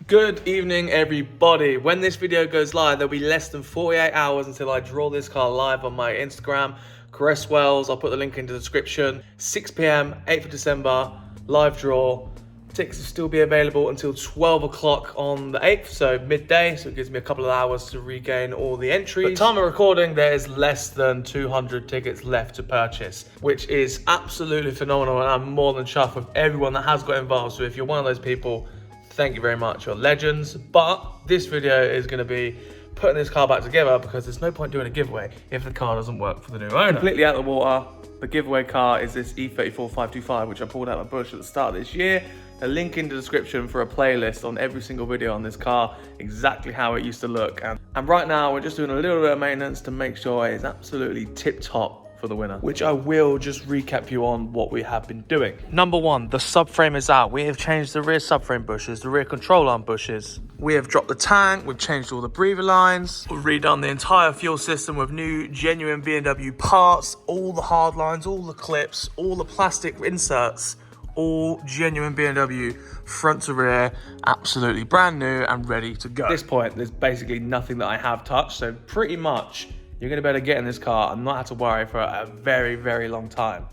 Good evening, everybody. When this video goes live, there'll be less than 48 hours until I draw this car live on my Instagram, Cresswells. I'll put the link in the description. 6 p.m, 8th of December, live draw. Tickets will still be available until 12 o'clock on the 8th, so midday, so it gives me a couple of hours to regain all the entries. But time of recording, there is less than 200 tickets left to purchase, which is absolutely phenomenal, and I'm more than chuffed with everyone that has got involved. So if you're one of those people, thank you very much, you're legends. But this video is going to be putting this car back together because there's no point doing a giveaway if the car doesn't work for the new owner. Completely out of the water. The giveaway car is this E34 525, which I pulled out of the bush at the start of this year. A link in the description for a playlist on every single video on this car, exactly how it used to look. And right now we're just doing a little bit of maintenance to make sure it's absolutely tip top for the winner, which I will just recap you on what we have been doing. Number one, the subframe is out. We have changed the rear subframe bushes, the rear control arm bushes. We have dropped the tank, we've changed all the breather lines, we've redone the entire fuel system with new genuine BMW parts, all the hard lines, all the clips, all the plastic inserts, all genuine BMW front to rear, absolutely brand new and ready to go. At this point, there's basically nothing that I have touched, so pretty much you're going to be able to get in this car and not have to worry for a very, very long time.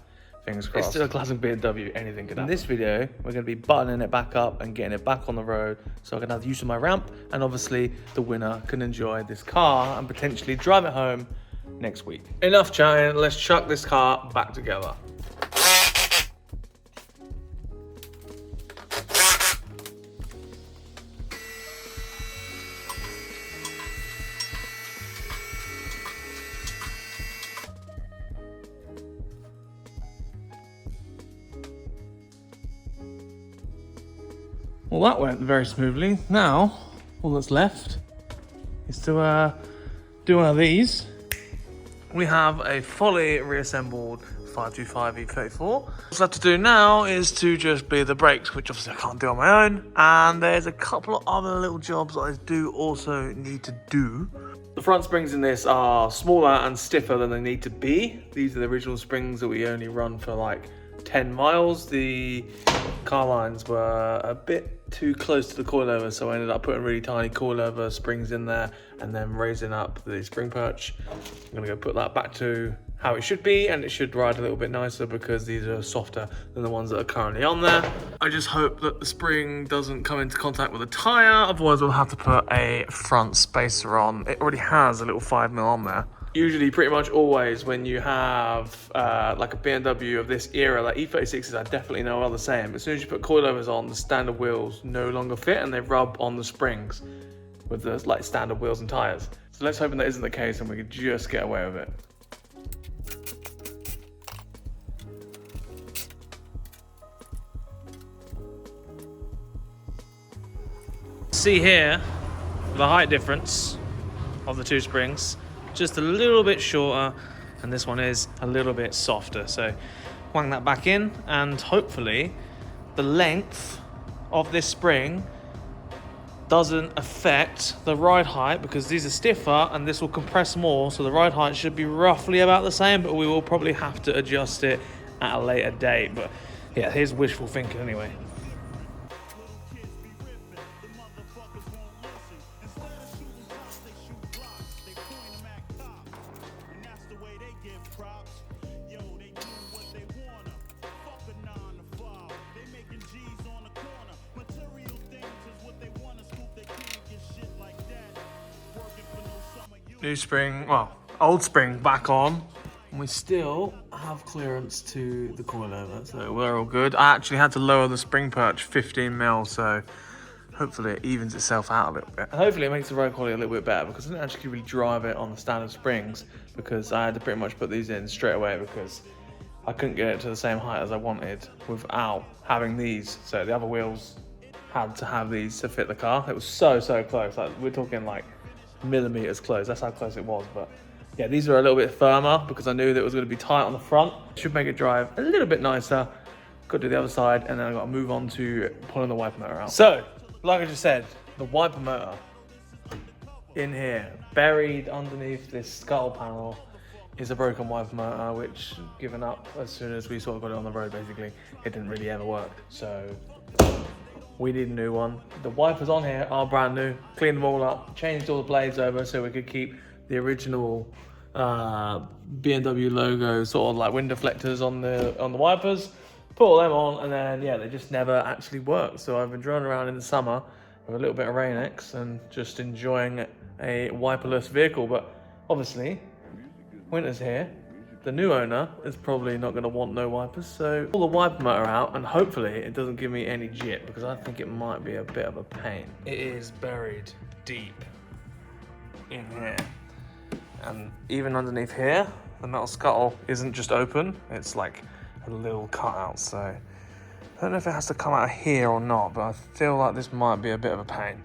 Fingers crossed. It's still a classic BMW, anything could happen. In this video, we're going to be buttoning it back up and getting it back on the road so I can have use of my ramp, and obviously the winner can enjoy this car and potentially drive it home next week. Enough chatting, let's chuck this car back together. Well, that went very smoothly. Now, all that's left is to do one of these. We have a fully reassembled 525 E34. What's left to do now is to just be the brakes, which obviously I can't do on my own. And there's a couple of other little jobs that I do also need to do. The front springs in this are smaller and stiffer than they need to be. These are the original springs that we only run for like 10 miles. The car lines were a bit too close to the coilover, so I ended up putting really tiny coilover springs in there and then raising up the spring perch. I'm gonna go put that back to how it should be, and it should ride a little bit nicer because these are softer than the ones that are currently on there. I just hope that the spring doesn't come into contact with the tire, otherwise we'll have to put a front spacer on. It already has a little 5mm on there. Usually, pretty much always, when you have like a BMW of this era, like E36s, I definitely know are the same. As soon as you put coilovers on, the standard wheels no longer fit and they rub on the springs with the like standard wheels and tires. So let's hope that isn't the case and we can just get away with it. See here the height difference of the two springs. Just a little bit shorter, and this one is a little bit softer. So wang that back in, and hopefully the length of this spring doesn't affect the ride height, because these are stiffer and this will compress more, so the ride height should be roughly about the same, but we will probably have to adjust it at a later date. But yeah, here's wishful thinking anyway. New spring, well, old spring back on. And we still have clearance to the coilover, so we're all good. I actually had to lower the spring perch 15mm, so hopefully it evens itself out a little bit. And hopefully it makes the ride quality a little bit better, because I didn't actually really drive it on the standard springs, because I had to pretty much put these in straight away because I couldn't get it to the same height as I wanted without having these. So the other wheels had to have these to fit the car. It was so close. Like, we're talking like millimeters close. That's how close it was. But yeah, these are a little bit firmer because I knew that it was going to be tight on the front. Should make it drive a little bit nicer. Got to do the other side, and then I got to move on to pulling the wiper motor out. So, like I just said, the wiper motor in here, buried underneath this scuttle panel, is a broken wiper motor, which, given up as soon as we sort of got it on the road, basically, it didn't really ever work. So we need a new one. The wipers on here are brand new. Cleaned them all up, changed all the blades over so we could keep the original BMW logo sort of like wind deflectors on the wipers. Put all them on, and then yeah, they just never actually worked. So I've been driving around in the summer with a little bit of Rain-X and just enjoying a wiperless vehicle. But obviously, winter's here. The new owner is probably not going to want no wipers, so pull the wiper motor out, and hopefully it doesn't give me any jit, because I think it might be a bit of a pain. It is buried deep in here, and even underneath here, the metal scuttle isn't just open, it's like a little cutout, so I don't know if it has to come out of here or not, but I feel like this might be a bit of a pain.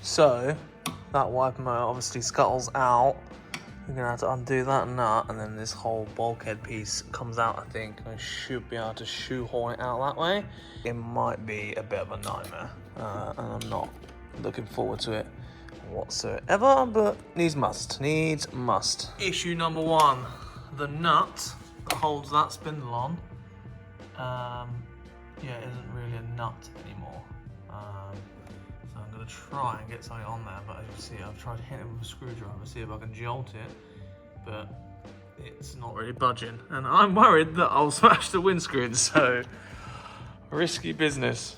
So that wiper motor obviously scuttles out. You're gonna have to undo that nut, and then this whole bulkhead piece comes out, I think. I should be able to shoehorn it out that way. It might be a bit of a nightmare, and I'm not looking forward to it whatsoever, but needs must. Issue number one, the nut that holds that spindle on, yeah, it isn't really a nut anymore. So I'm going to try and get something on there, but as you see, I've tried to hit it with a screwdriver, see if I can jolt it, but it's not really budging. And I'm worried that I'll smash the windscreen, so risky business.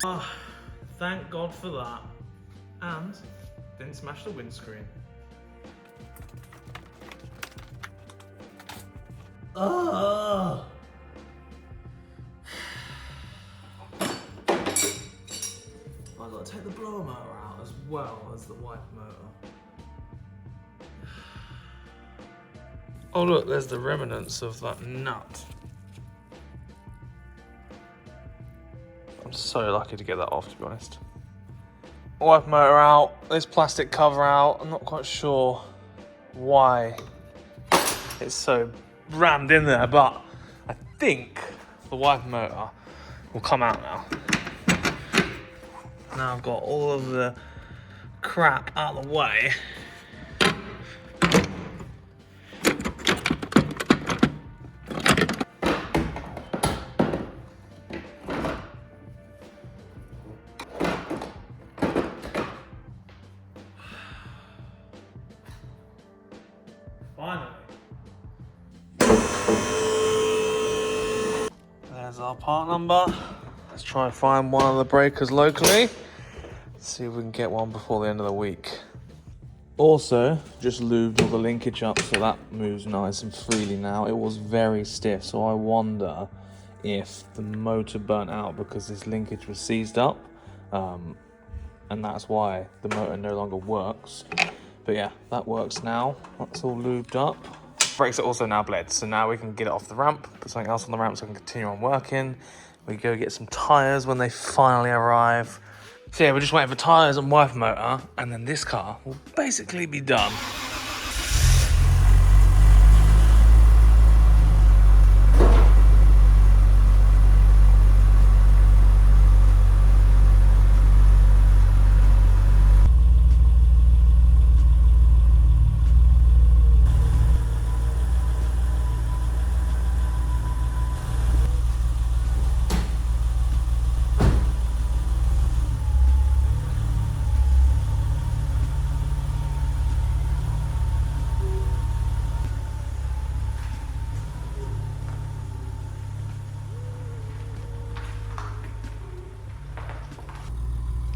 Oh, thank God for that. And didn't smash the windscreen. Oh. I've got to take the blower motor out as well as the wiper motor. Oh look, there's the remnants of that nut. I'm so lucky to get that off, to be honest. Wiper motor out, this plastic cover out. I'm not quite sure why it's so rammed in there, but I think the wiper motor will come out now. Now I've got all of the crap out of the way. Finally. There's our part number. Let's try and find one of the breakers locally. See if we can get one before the end of the week. Also, just lubed all the linkage up so that moves nice and freely now. It was very stiff, so I wonder if the motor burnt out because this linkage was seized up. And that's why the motor no longer works. But yeah, that works now. That's all lubed up. Brakes are also now bled, so now we can get it off the ramp, put something else on the ramp so I can continue on working. We go get some tyres when they finally arrive. So yeah, we're just waiting for tyres and wiper motor, and then this car will basically be done.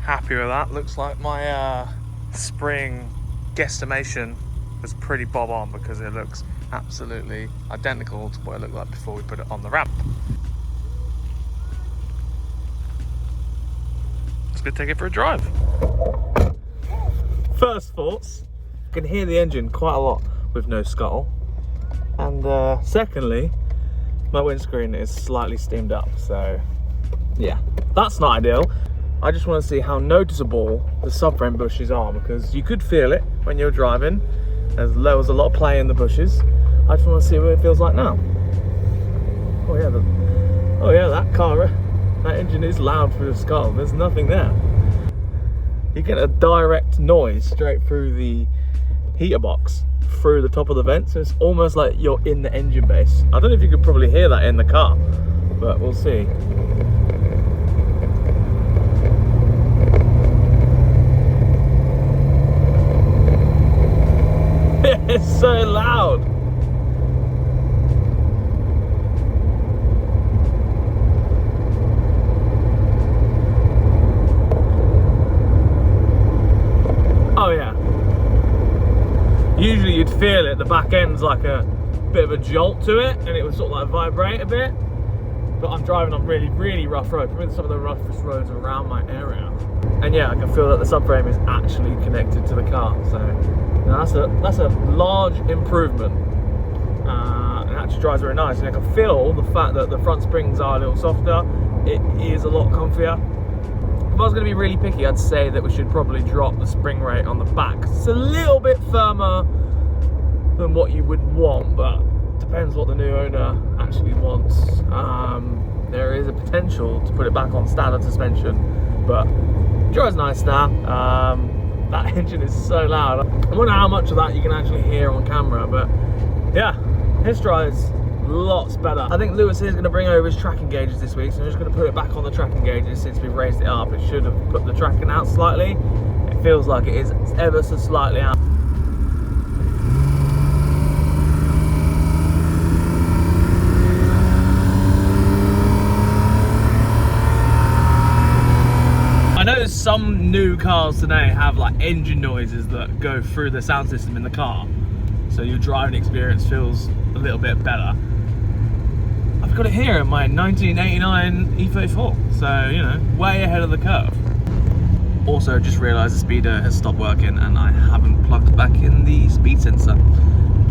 Happy with that. Looks like my spring guesstimation was pretty bob on because it looks absolutely identical to what it looked like before we put it on the ramp. Let's go take it for a drive. First thoughts, I can hear the engine quite a lot with no scuttle. And secondly, my windscreen is slightly steamed up, so yeah, that's not ideal. I just want to see how noticeable the subframe bushes are, because you could feel it when you're driving. There was a lot of play in the bushes. I just want to see what it feels like now. Oh yeah, that engine is loud through the skull. There's nothing there. You get a direct noise straight through the heater box, through the top of the vent, so it's almost like you're in the engine base. I don't know if you could probably hear that in the car, but we'll see. It's so loud. Oh yeah. Usually you'd feel it, the back end's like a bit of a jolt to it, and it would sort of like vibrate a bit. But I'm driving on really, really rough roads, probably some of the roughest roads around my area. And yeah, I can feel that the subframe is actually connected to the car. So that's a large improvement. It actually drives very nice, and I can feel the fact that the front springs are a little softer. It is a lot comfier. If I was going to be really picky, I'd say that we should probably drop the spring rate on the back. It's a little bit firmer than what you would want, but depends what the new owner actually wants. There is a potential to put it back on standard suspension, but it drives nice now. That engine is so loud. I wonder how much of that you can actually hear on camera, but yeah, his drives lots better. I think Lewis is going to bring over his tracking gauges this week, so I'm just going to put it back on the tracking gauges since we've raised it up. It should have put the tracking out slightly. It feels like it is ever so slightly out. I noticed some new cars today have like engine noises that go through the sound system in the car, so your driving experience feels a little bit better. I've got it here in my 1989 E34, so you know, way ahead of the curve. Also, just realised the speedo has stopped working and I haven't plugged back in the speed sensor.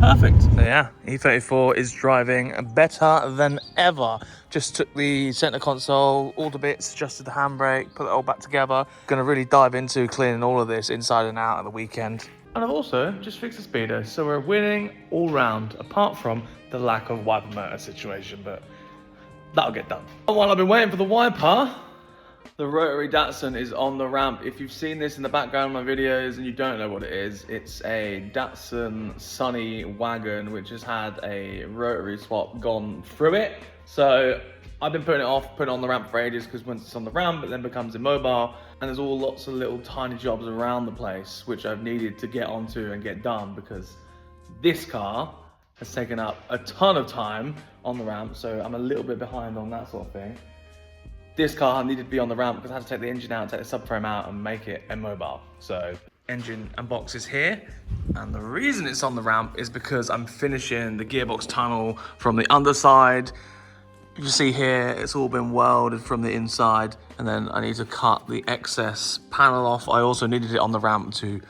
Perfect. So yeah, E34 is driving better than ever. Just took the center console, all the bits, adjusted the handbrake, put it all back together. Gonna really dive into cleaning all of this inside and out at the weekend. And I've also just fixed the speedo, so we're winning all round, apart from the lack of wiper motor situation, but that'll get done. And while I've been waiting for the wiper, the rotary Datsun is on the ramp. If you've seen this in the background of my videos and you don't know what it is, it's a Datsun Sunny wagon which has had a rotary swap gone through it. So I've been putting it off, putting it on the ramp for ages, because once it's on the ramp it then becomes immobile, and there's all lots of little tiny jobs around the place which I've needed to get onto and get done, because this car has taken up a ton of time on the ramp, so I'm a little bit behind on that sort of thing. This car needed to be on the ramp because I had to take the engine out, take the subframe out and make it immobile. So engine and box is here. And the reason it's on the ramp is because I'm finishing the gearbox tunnel from the underside. You can see here, it's all been welded from the inside, and then I need to cut the excess panel off. I also needed it on the ramp to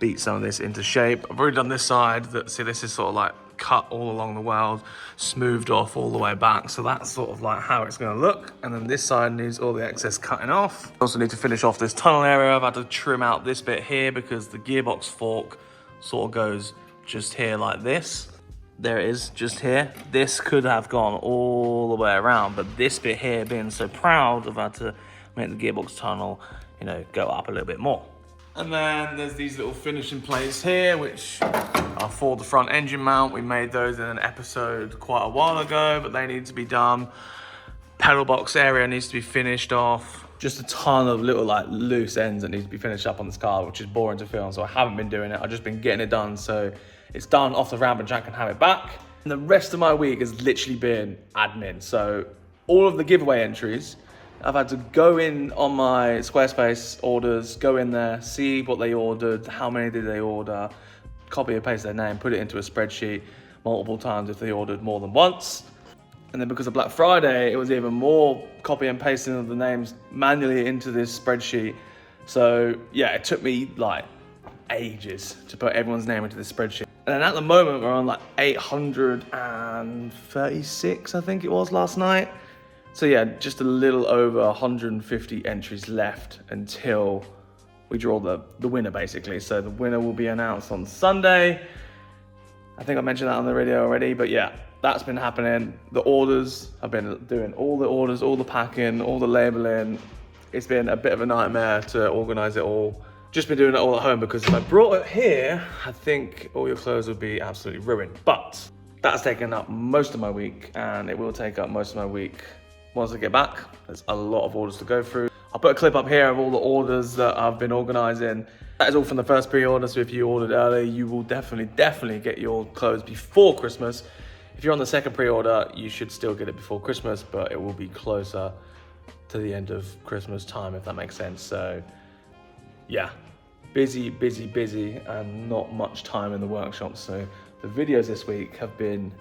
beat some of this into shape. I've already done this side. See, this is sort of like cut all along the weld, smoothed off all the way back. So that's sort of like how it's gonna look. And then this side needs all the excess cutting off. I also need to finish off this tunnel area. I've had to trim out this bit here because the gearbox fork sort of goes just here like this. There it is, just here. This could have gone all the way around, but this bit here, being so proud, I've had to make the gearbox tunnel, you know, go up a little bit more. And then there's these little finishing plates here, which are for the front engine mount. We made those in an episode quite a while ago, but they need to be done. Pedal box area needs to be finished off. Just a ton of little like loose ends that need to be finished up on this car, which is boring to film, so I haven't been doing it. I've just been getting it done, so it's done off the ramp and Jack can have it back. And the rest of my week has literally been admin. So all of the giveaway entries, I've had to go in on my Squarespace orders, go in there, see what they ordered, how many did they order, copy and paste their name, put it into a spreadsheet multiple times if they ordered more than once. And then because of Black Friday, it was even more copy and pasting of the names manually into this spreadsheet. So yeah, it took me like ages to put everyone's name into this spreadsheet. And then at the moment, we're on like 836, I think it was last night. So yeah, just a little over 150 entries left until we draw the winner, basically. So the winner will be announced on Sunday. I think I mentioned that on the video already, but yeah, that's been happening. The orders, I've been doing all the orders, all the packing, all the labeling. It's been a bit of a nightmare to organize it all. Just been doing it all at home because if I brought it here, I think all your clothes would be absolutely ruined. But that's taken up most of my week, and it will take up most of my week once I get back. There's a lot of orders to go through. I'll put a clip up here of all the orders that I've been organizing. That is all from the first pre-order, so if you ordered early, you will definitely get your clothes before Christmas. If you're on the second pre-order, you should still get it before Christmas, but it will be closer to the end of Christmas time, if that makes sense. So yeah, busy, and not much time in the workshop. So the videos this week have been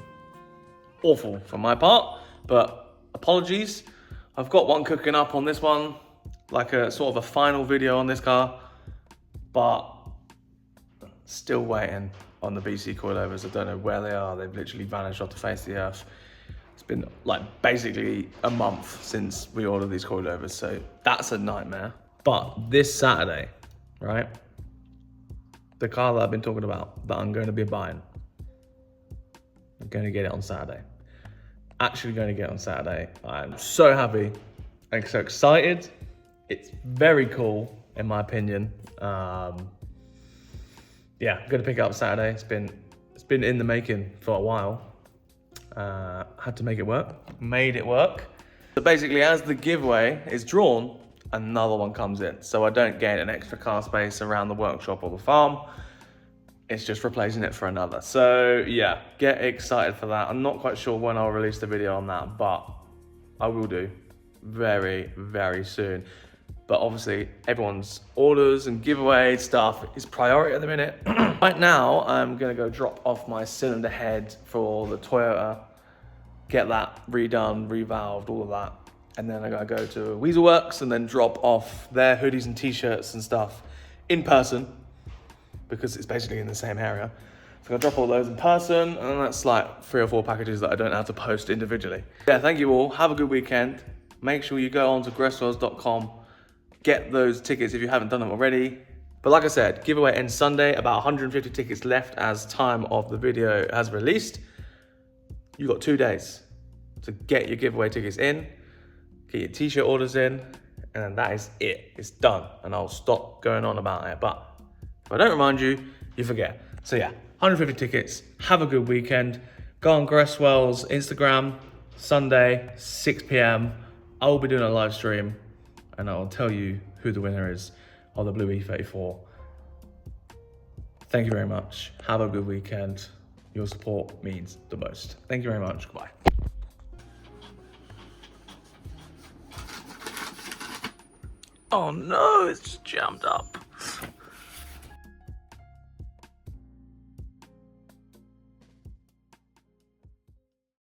awful for my part, but apologies. I've got one cooking up on this one, like a sort of a final video on this car, but still waiting on the BC coilovers. I don't know where they are. They've literally vanished off the face of the earth. It's been like basically a month since we ordered these coilovers, so that's a nightmare. But this Saturday, right, the car that I've been talking about that I'm going to be buying, I'm going to get it on Saturday. Actually going to get it on Saturday. I'm so happy and so excited. It's very cool, in my opinion. Yeah, I'm going to pick it up Saturday. It's been in the making for a while. Had to make it work. Made it work. So basically, as the giveaway is drawn, another one comes in. So I don't gain an extra car space around the workshop or the farm. It's just replacing it for another. So yeah, get excited for that. I'm not quite sure when I'll release the video on that, but I will do very soon. But obviously everyone's orders and giveaway stuff is priority at the minute. Right now, I'm gonna go drop off my cylinder head for the Toyota, get that redone, revalved, all of that. And then I gotta go to Weaselworks and then drop off their hoodies and t-shirts and stuff in person, because it's basically in the same area. So I'll drop all those in person, and that's like 3 or 4 packages that I don't have to post individually. Yeah, thank you all. Have a good weekend. Make sure you go on to gresswells.com, get those tickets if you haven't done them already. But like I said, giveaway ends Sunday, about 150 tickets left as time of the video has released. You got 2 days to get your giveaway tickets in, get your t-shirt orders in, and that is it. It's done, and I'll stop going on about it. But if I don't remind you, you forget. So yeah, 150 tickets. Have a good weekend. Go on Gresswell's Instagram, Sunday, 6 p.m. I will be doing a live stream, and I will tell you who the winner is of the blue E34. Thank you very much. Have a good weekend. Your support means the most. Thank you very much. Goodbye. Oh no, it's just jammed up.